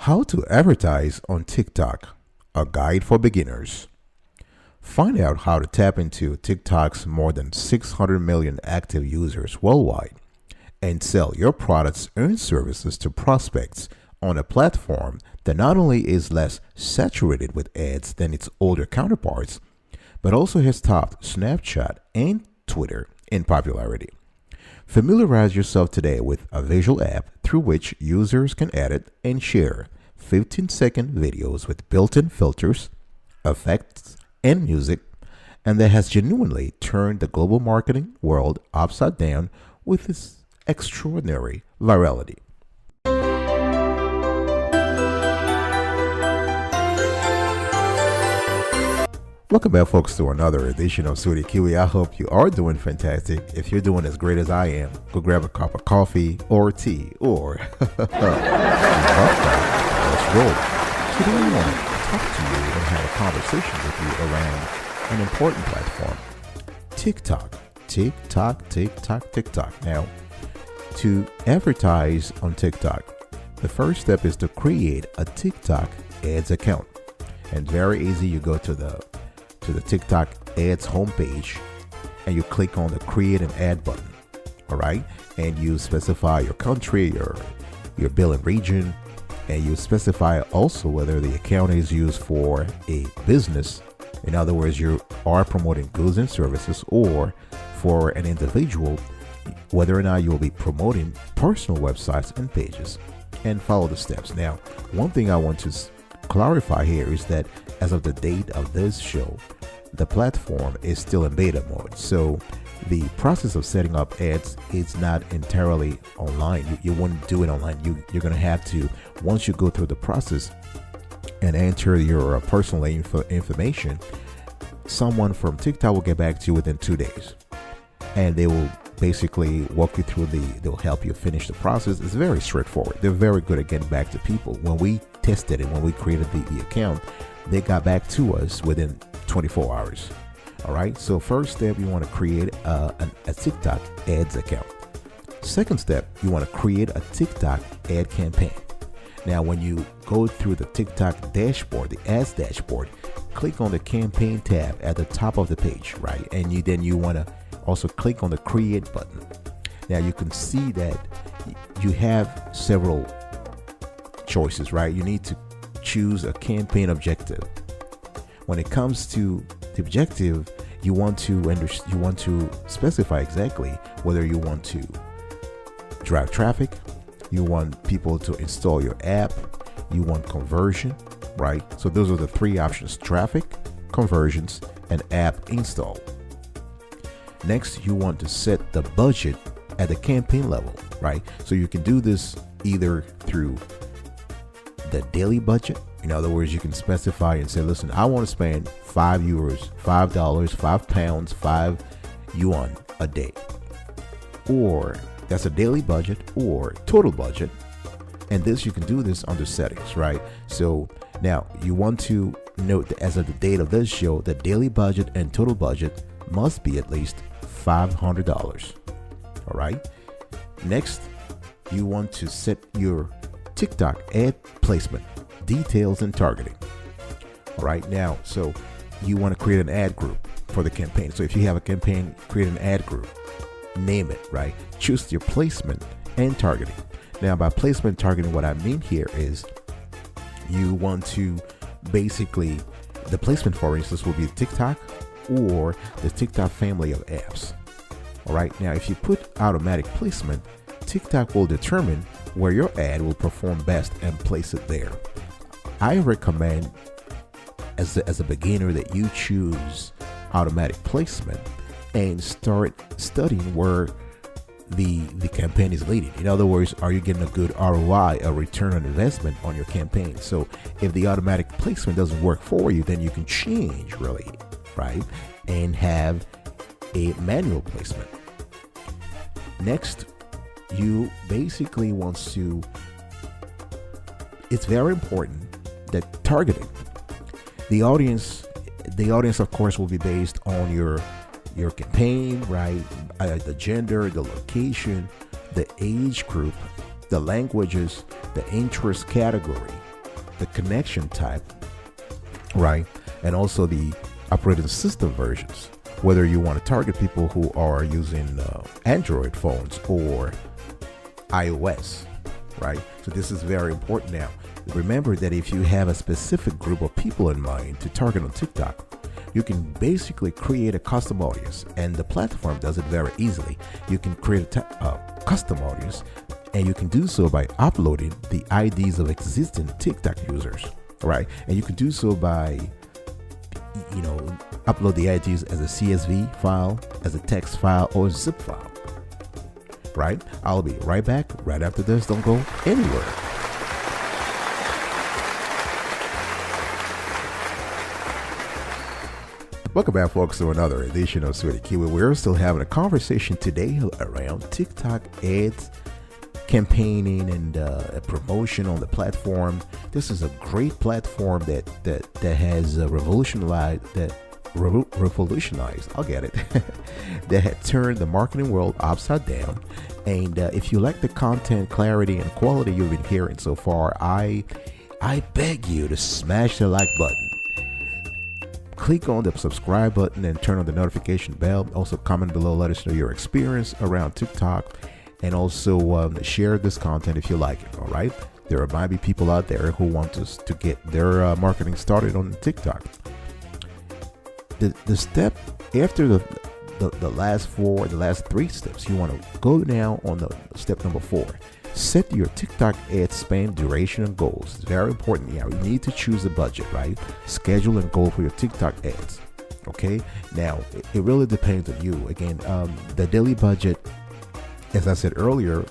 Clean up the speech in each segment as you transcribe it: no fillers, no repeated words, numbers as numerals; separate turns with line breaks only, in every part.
How to advertise on TikTok, a guide for beginners. Find out how to tap into TikTok's more than 600 million active users worldwide and sell your products and services to prospects on a platform that not only is less saturated with ads than its older counterparts, but also has topped Snapchat and Twitter in popularity. Familiarize yourself today with a visual app through which users can edit and share 15-second videos with built-in filters, effects, and music, and that has genuinely turned the global marketing world upside down with its extraordinary virality. Welcome back, folks, to another edition of Sweetie Kiwi. I hope you are doing fantastic. If you're doing as great as I am, go grab a cup of coffee or tea or let's roll. Today I want to talk to you and have a conversation with you around an important platform, TikTok. TikTok. Now, to advertise on TikTok, the first step is to create a TikTok ads account. And very easy, you go to the TikTok ads homepage and you click on the create an ad button. All right, and you specify your country, your billing region, and you specify also whether the account is used for a business. In other words, you are promoting goods and services, or for an individual, whether or not you will be promoting personal websites and pages, and follow the steps. Now, one thing I want to clarify here is that as of the date of this show, the platform is still in beta mode. So the process of setting up ads is not entirely online. You wouldn't do it online. You're going to have to, once you go through the process and enter your personal information, someone from TikTok will get back to you within 2 days. And they will basically walk you through they'll help you finish the process. It's very straightforward. They're very good at getting back to people. When we tested it, when we created the account, they got back to us within 24 hours. All right. So first step, you want to create a TikTok ads account. Second step, you want to create a TikTok ad campaign. Now, when you go through the TikTok dashboard, the ads dashboard, click on the campaign tab at the top of the page, right? And then you want to also click on the create button. Now you can see that you have several choices, right? You need to choose a campaign objective. When it comes to the objective, you want to specify exactly whether you want to drive traffic, you want people to install your app, you want conversion, right? So those are the three options: traffic, conversions, and app install. Next, you want to set the budget at the campaign level, right? So you can do this either through the daily budget. In other words, you can specify and say, listen, I want to spend €5, $5, £5, 5 yuan a day. Or that's a daily budget or total budget. And this, you can do this under settings, right? So now you want to note that as of the date of this show, the daily budget and total budget must be at least $500. All right. Next, you want to set your TikTok ad placement, details, and targeting. All right. Now, so you want to create an ad group for the campaign. So if you have a campaign, create an ad group, name it, right? Choose your placement and targeting. Now, by placement targeting, what I mean here is you want to basically, the placement, for instance, will be TikTok or the TikTok family of apps. All right. Now, if you put automatic placement, TikTok will determine where your ad will perform best and place it there. I recommend as a beginner that you choose automatic placement and start studying where the campaign is leading. In other words, are you getting a good ROI, a return on investment on your campaign? So if the automatic placement doesn't work for you, then you can change, really, right? And have a manual placement. Next, you basically want to, it's very important that targeting the audience of course will be based on your campaign, right? The gender, the location, the age group, the languages, the interest category, the connection type, right? And also the operating system versions, whether you want to target people who are using Android phones or iOS, right? So this is very important. Now, remember that if you have a specific group of people in mind to target on TikTok, you can basically create a custom audience, and the platform does it very easily. You can create a custom audience, and you can do so by uploading the IDs of existing TikTok users, right? And you can do so by, upload the IDs as a CSV file, as a text file, or a zip file, right? I'll be right back right after this. Don't go anywhere. Welcome back, folks, to another edition of Sweaty Kiwi. We're still having a conversation today around TikTok ads, campaigning, and promotion on the platform. This is a great platform that has revolutionized. I'll get it. That had turned the marketing world upside down. And if you like the content, clarity, and quality you've been hearing so far, I beg you to smash the like button. Click on the subscribe button and turn on the notification bell. Also, comment below, let us know your experience around TikTok, and also share this content if you like it. All right, there might be people out there who want us to get their marketing started on TikTok. The step after the last three steps, you want to go now on the step number 4. Set your TikTok ad spend, duration, and goals. It's very important. You need to choose a budget, right? Schedule and goal for your TikTok ads. Okay. Now, it really depends on you. Again, the daily budget, as I said earlier,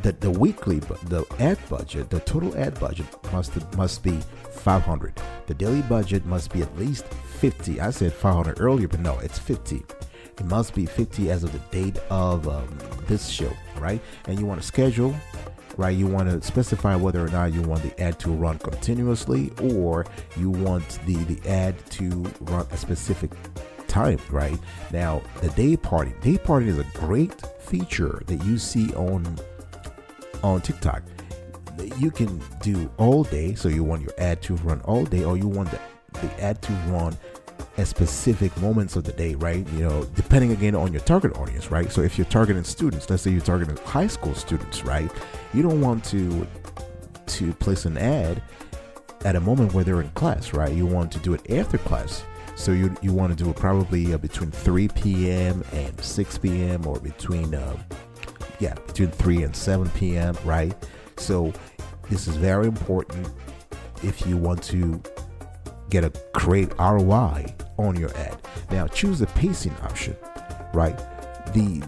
the ad budget, the total ad budget must be 500. The daily budget must be at least 50. I said 500 earlier, but no, it's 50. It must be 50 as of the date of this show, right? And you want to schedule, right? You want to specify whether or not you want the ad to run continuously, or you want the ad to run a specific time, right? Now, the day party is a great feature that you see on TikTok. You can do all day, so you want your ad to run all day, or you want the ad to run at specific moments of the day, right? Depending again on your target audience, right? So if you're targeting students, let's say you're targeting high school students, right? You don't want to place an ad at a moment where they're in class, right? You want to do it after class. So you want to do it probably between 3 p.m. and 6 p.m. or between 3 and 7 p.m., right? So this is very important if you want to get a great ROI on your ad. Now, choose the pacing option, right? The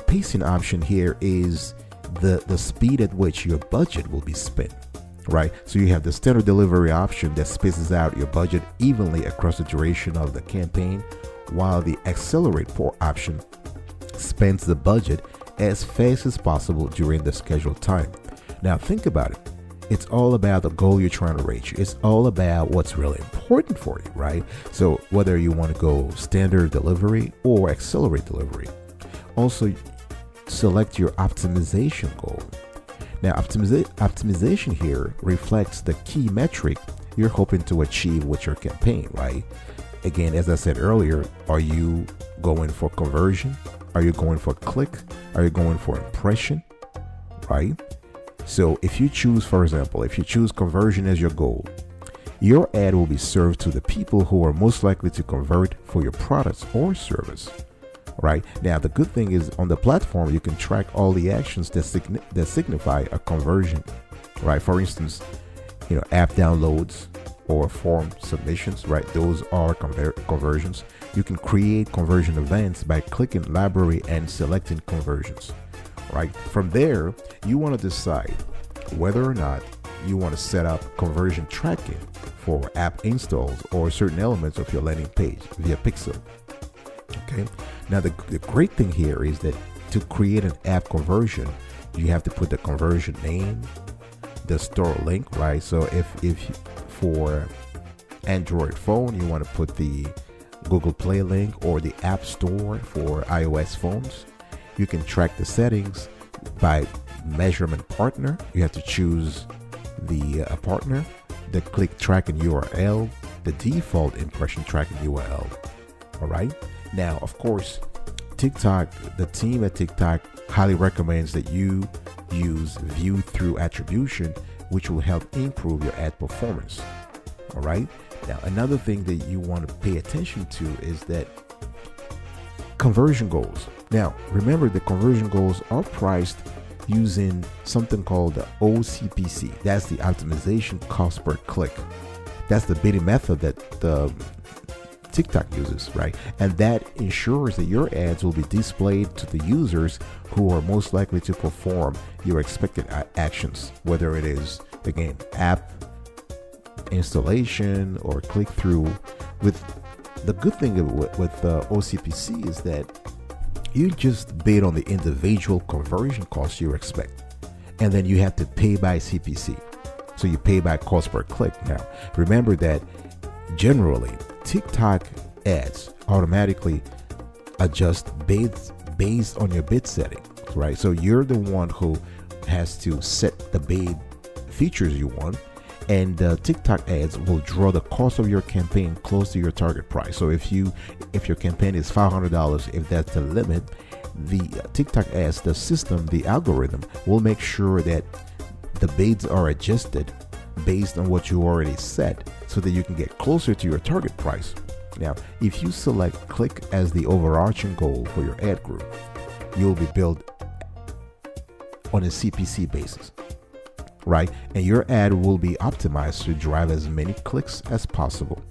pacing option here is the speed at which your budget will be spent, right? So you have the standard delivery option that spaces out your budget evenly across the duration of the campaign, while the accelerate for option spends the budget as fast as possible during the scheduled time. Now, think about it. It's all about the goal you're trying to reach. It's all about what's really important for you, right? So whether you want to go standard delivery or accelerate delivery. Also, select your optimization goal. Now, optimization here reflects the key metric you're hoping to achieve with your campaign, right? Again, as I said earlier, are you going for conversion? Are you going for click? Are you going for impression, right? So if you choose conversion as your goal, your ad will be served to the people who are most likely to convert for your products or service, right? Now, the good thing is on the platform, you can track all the actions that signify a conversion, right? For instance, app downloads or form submissions, right? Those are conversions. You can create conversion events by clicking library and selecting conversions. Right. From there, you want to decide whether or not you want to set up conversion tracking for app installs or certain elements of your landing page via Pixel. Okay. Now, the great thing here is that to create an app conversion, you have to put the conversion name, the store link, right? So if for Android phone, you want to put the Google Play link or the App Store for iOS phones. You can track the settings by measurement partner. You have to choose the partner, the click tracking URL, the default impression tracking URL. All right. Now, of course, TikTok, the team at TikTok highly recommends that you use view through attribution, which will help improve your ad performance. All right. Now, another thing that you want to pay attention to is that conversion goals. Now, remember the conversion goals are priced using something called the OCPC. That's the optimization cost per click. That's the bidding method that the TikTok uses, right? And that ensures that your ads will be displayed to the users who are most likely to perform your expected actions, whether it is, again, app installation or click through. With the good thing with OCPC is that you just bid on the individual conversion costs you expect, and then you have to pay by CPC. So you pay by cost per click. Now, remember that generally TikTok ads automatically adjust bids based on your bid setting, right? So you're the one who has to set the bid features you want, and TikTok ads will draw the cost of your campaign close to your target price. So if your campaign is $500, if that's the limit, the TikTok ads, the system, the algorithm will make sure that the bids are adjusted based on what you already set, so that you can get closer to your target price. Now, if you select click as the overarching goal for your ad group, you'll be billed on a CPC basis, right? And your ad will be optimized to drive as many clicks as possible.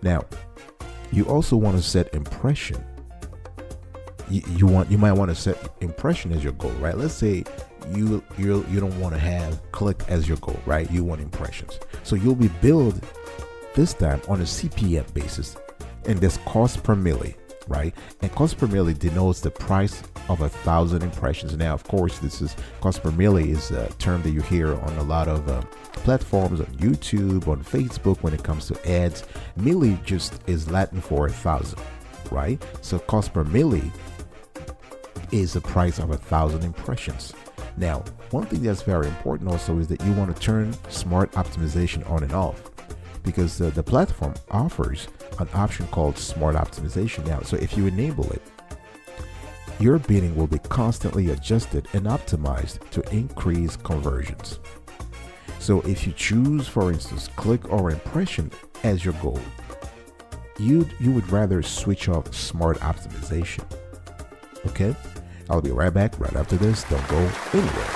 Now, you also want to set impression. You might want to set impression as your goal, right? Let's say you don't want to have click as your goal, right? You want impressions. So you'll be billed this time on a CPM basis, and this cost per milli, right? And cost per milli denotes the price of 1,000 impressions. Now, of course, this is cost per milli is a term that you hear on a lot of platforms, on YouTube, on Facebook. When it comes to ads, milli just is Latin for 1,000, right? So cost per milli is the price of 1,000 impressions. Now, one thing that's very important also is that you want to turn smart optimization on and off, because the platform offers an option called smart optimization now. So if you enable it, your bidding will be constantly adjusted and optimized to increase conversions. So if you choose, for instance, click or impression as your goal, you would rather switch off smart optimization. Okay, I'll be right back right after this. Don't go anywhere.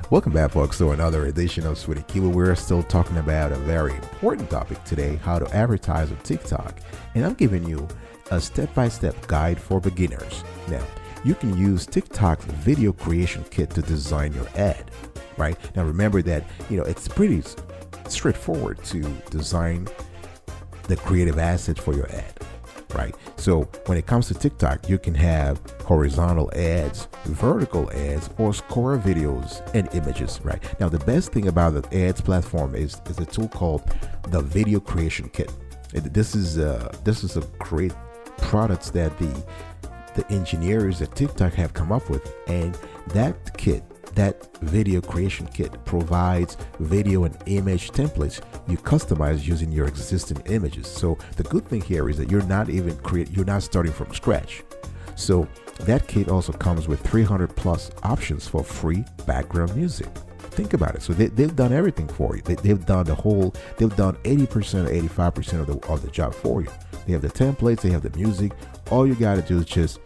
Welcome back, folks, to another edition of Sweetie Keyword. We're still talking about a very important topic today, how to advertise on TikTok. And I'm giving you a step-by-step guide for beginners. Now, you can use TikTok's video creation kit to design your ad, right? Now, remember that, it's pretty straightforward to design the creative asset for your ad, right? So when it comes to TikTok, you can have horizontal ads, vertical ads, or score videos and images, right? Now, the best thing about the ads platform is a tool called the Video Creation Kit. This is a great product that the engineers at TikTok have come up with, and that kit, that video creation kit, provides video and image templates you customize using your existing images. So the good thing here is that you're not starting from scratch. So that kit also comes with 300 plus options for free background music. Think about it. So they've done everything for you. They've done 80% or 85% of the job for you. They have the templates, they have the music. All you got to do is just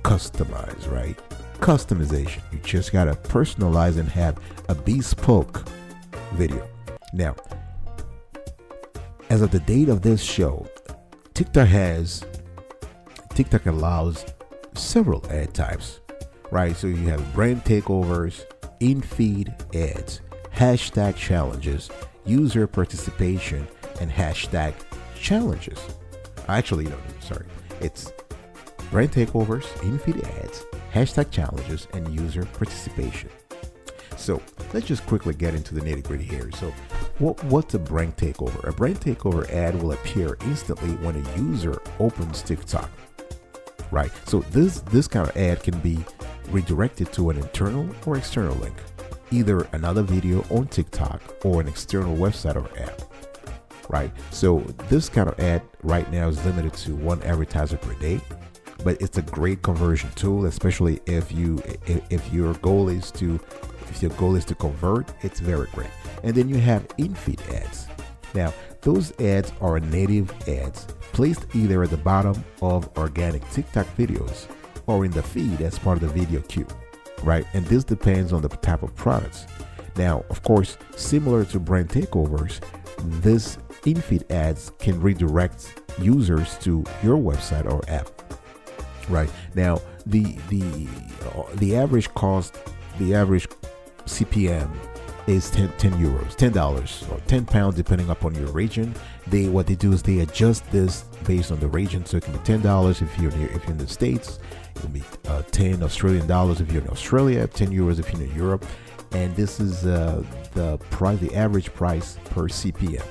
customize, right? Customization. You just got to personalize and have a bespoke video. Now, as of the date of this show, TikTok allows several ad types, right? So you have brand takeovers, in-feed ads, hashtag challenges, user participation, and hashtag challenges. Actually, no, sorry. It's brand takeovers, in-feed ads, hashtag challenges, and user participation. So let's just quickly get into the nitty-gritty here. So what's a brand takeover? A brand takeover ad will appear instantly when a user opens TikTok. right? So this kind of ad can be redirected to an internal or external link, either another video on TikTok or an external website or app, right? So this kind of ad right now is limited to one advertiser per day, but it's a great conversion tool, especially if your goal is to convert. It's very great. And then you have in-feed ads. Now those ads are native ads placed either at the bottom of organic TikTok videos or in the feed as part of the video queue, right? And this depends on the type of products. Now, of course, similar to brand takeovers, this in-feed ads can redirect users to your website or app, right? Now, the average cost, the average CPM is 10 euros, $10 or 10 pounds, depending upon your region. What they do is they adjust this based on the region. So it can be $10 if you're in the States. It will be 10 Australian dollars if you're in Australia, 10 euros if you're in Europe. And this is the average price per CPM,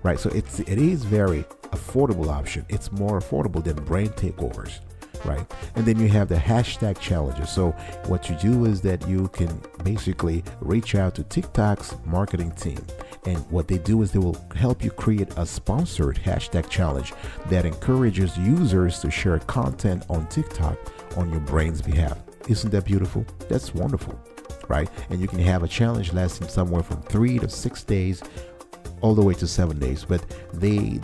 right? So it is very affordable option. It's more affordable than brand takeovers, right? And then you have the hashtag challenges. So what you do is that you can basically reach out to TikTok's marketing team, and what they do is they will help you create a sponsored hashtag challenge that encourages users to share content on TikTok on your brand's behalf. Isn't that beautiful? That's wonderful, right? And you can have a challenge lasting somewhere from 3 to 6 days all the way to 7 days. But the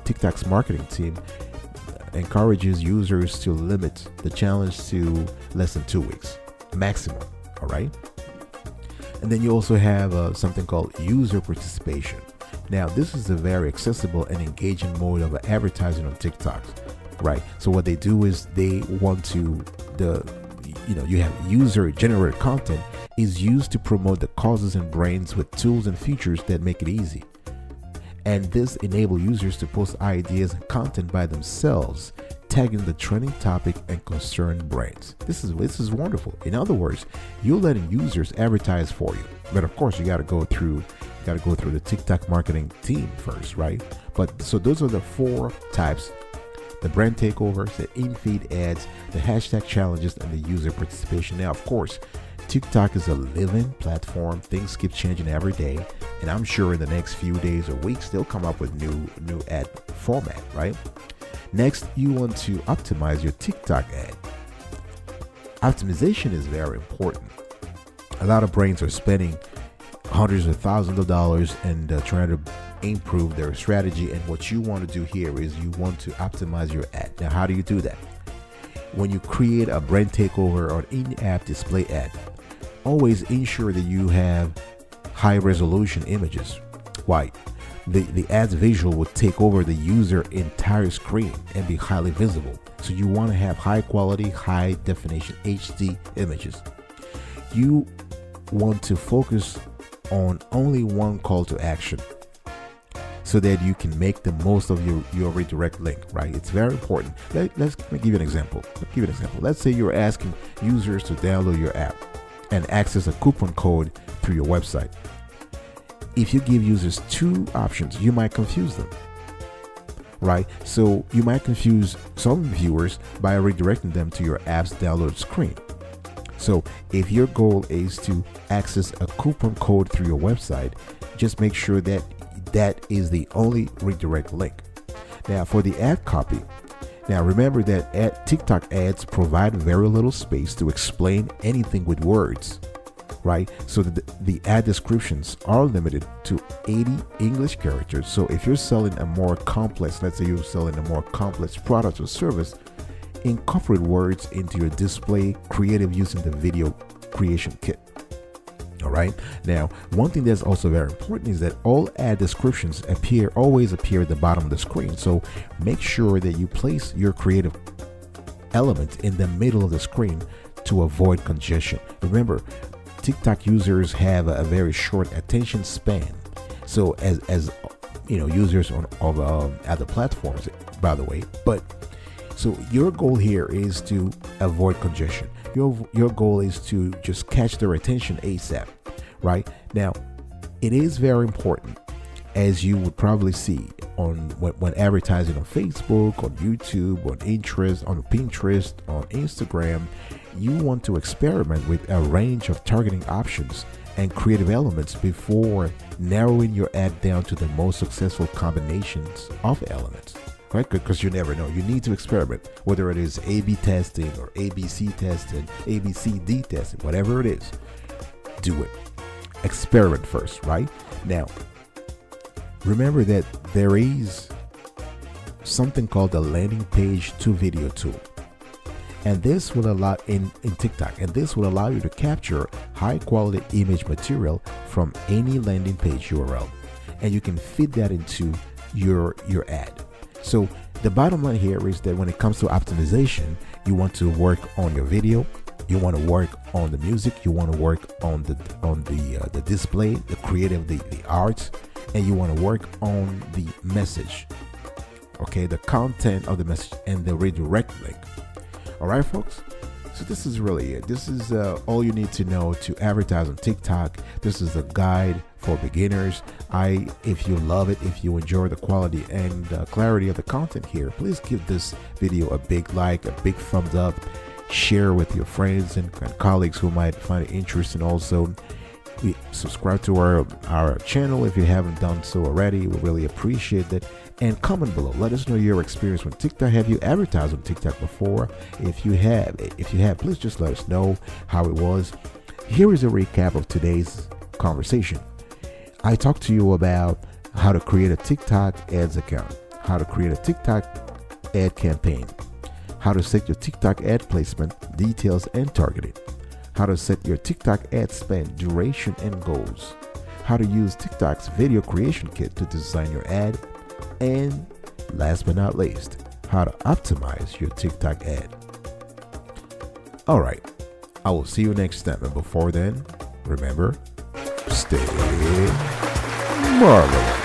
TikTok's marketing team encourages users to limit the challenge to less than 2 weeks maximum. All right. And then you also have something called user participation. Now, this is a very accessible and engaging mode of advertising on TikTok, right? So what they do is they want to you have user generated content is used to promote the causes and brands with tools and features that make it easy. And this enables users to post ideas and content by themselves, tagging the trending topic and concerned brands. This is wonderful. In other words, you're letting users advertise for you, but of course you got to go through the TikTok marketing team first, right? But so those are the 4 types: the brand takeovers, the in-feed ads, the hashtag challenges, and the user participation. Now, of course, TikTok is a living platform. Things keep changing every day, and I'm sure in the next few days or weeks they'll come up with new ad format, right? Next, you want to optimize your TikTok ad. Optimization is very important. A lot of brands are spending hundreds of thousands of dollars and trying to improve their strategy. And what you want to do here is you want to optimize your ad. Now, how do you do that? When you create a brand takeover or in-app display ad, always ensure that you have high resolution images. Why? The ad's visual will take over the user entire screen and be highly visible. So you want to have high quality, high definition HD images. You want to focus on only one call to action so that you can make the most of your redirect link, right? It's very important. Let me give you an example. Let's say you're asking users to download your app and access a coupon code through your website. If you give users 2 options, you might confuse them, right? So you might confuse some viewers by redirecting them to your app's download screen. So if your goal is to access a coupon code through your website, just make sure that that is the only redirect link. Now, for the ad copy, now remember that TikTok ads provide very little space to explain anything with words, right? So the ad descriptions are limited to 80 English characters. So if you're selling a more complex, let's say you're selling a more complex product or service, incorporate words into your display creative using the video creation kit. All right. Now, one thing that's also very important is that all ad descriptions always appear at the bottom of the screen. So make sure that you place your creative element in the middle of the screen to avoid congestion. Remember, TikTok users have a very short attention span. So as you know, users of other platforms, by the way. But so your goal here is to avoid congestion. Your goal is to just catch their attention ASAP, right? Now, it is very important, as you would probably see, when advertising on Facebook, on YouTube, on Pinterest, on Instagram. You want to experiment with a range of targeting options and creative elements before narrowing your ad down to the most successful combinations of elements, right? Because you never know. You need to experiment, whether it is A/B testing or ABC testing, ABCD testing, whatever it is. Do it. Experiment first, right? Now, remember that there is something called the landing page to video tool. And this will allow in TikTok, and this will allow you to capture high quality image material from any landing page URL. And you can fit that into your ad. So the bottom line here is that when it comes to optimization, you want to work on your video, you want to work on the music, you want to work on the display, the creative, the art, and you want to work on the message. Okay, the content of the message and the redirect link. All right, folks. So this is really it. This is all you need to know to advertise on TikTok. This is a guide for beginners. If you love it, if you enjoy the quality and clarity of the content here, please give this video a big like, a big thumbs up, share with your friends and colleagues who might find it interesting. Also, subscribe to our channel if you haven't done so already. We really appreciate that. And comment below. Let us know your experience with TikTok. Have you advertised on TikTok before? If you have, please just let us know how it was. Here is a recap of today's conversation. I talked to you about how to create a TikTok ads account, how to create a TikTok ad campaign, how to set your TikTok ad placement, details and targeting, how to set your TikTok ad spend, duration and goals, how to use TikTok's video creation kit to design your ad, and last but not least, how to optimize your TikTok ad. All right, I will see you next time. And before then, remember, stay marvelous.